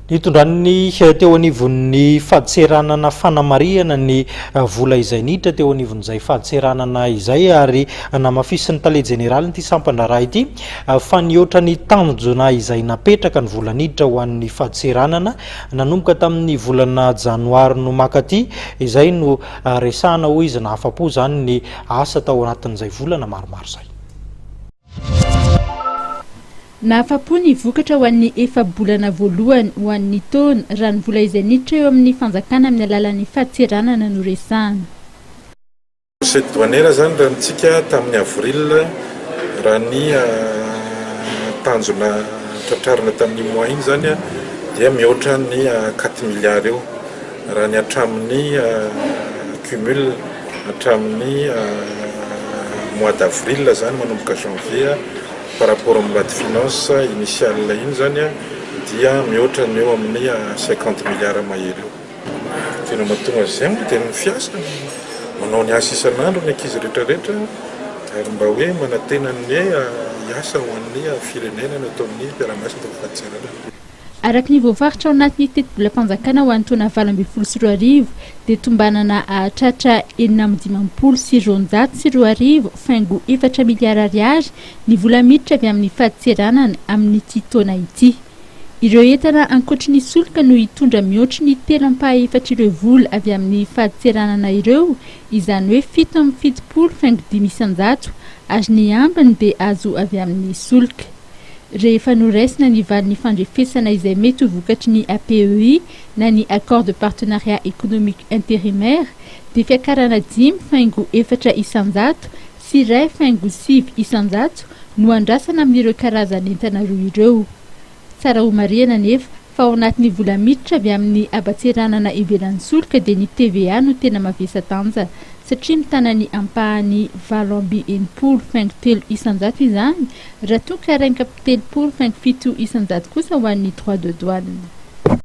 Nitondran'ny teo anivon'ny faditseranana fanamariana ny vola izay niditra teo anivon'izay faditseranana izay ary namafisin'ny tale jeneraly ity sampandraraha ity fa nioatra ny tanjona izay napetraka ny vola niditra ho an'ny faditseranana nanomboka tamin'ny volana janoary no makaty izay no resahana ho izy na afapo zany ny asa tao anatin'izay volana maromaro zay. Nahafapo ny vokatra ho an'ny efa-bolana voalohany ho an'ny taona raha ny vola izay niditra eo amin'ny fanjakana amin'ny alalan'ny faditseranana no resahana. Recette douanière zany raha nitsika tamin'ny avril raha ny tanjona tratrarina tamin'ny mois iny zany dia mihoatra ny 4 milliards eo raha ny hatramin'ny cumul hatramin'ny mois d'avril zany manomboka janvier par rapport amin'ny loi de finance initiale iny zany dia mihoatra ny eo amin'ny 50 milliards mahery eo. Tena mahatonga zay moa dia ny fiasa manao ny asa isan'andro ny ankizy rehetrarehetra ary mba hoe manantena ny asa ho an'ny firenena ny atao amin'ny mpiara-miasa tao faditseranana. Araka ny voafaritra ao anatin'ny teti-bola-panjakana ho an'ny taona 2024 dia tombanana ahatratra 950 sy 940 faingo 4 miliara ariary ny vola miditra avy amin'ny faditseranana amin'ity taona ity. Ireo entana ankoatry ny solika no hitondra mihoatry ny 3.4 vola avy amin'ny faditseranana ireo, izany hoe 770 faingo 500 ary ny ambiny dia azo avy amin'ny solika. Rehefa noraisina ny valin'ny fandrefesana izay mety ho vokatry ny APEI na ny accord de partenariat économique intérimaire dia fiakarana 5.400 sy 2.700 no andrasana amin'ireo karazan'entana roa ireo. Tsara ho marihana nefa fa ao anatin'ny vola miditra avy amin'ny abatseranana ivelan'ny solika dia ny TVA no tena mavesa tanja satria mitana ny ampahany 7.3 izany raha toa ka 4.7 kosa ho an'ny droit de douane.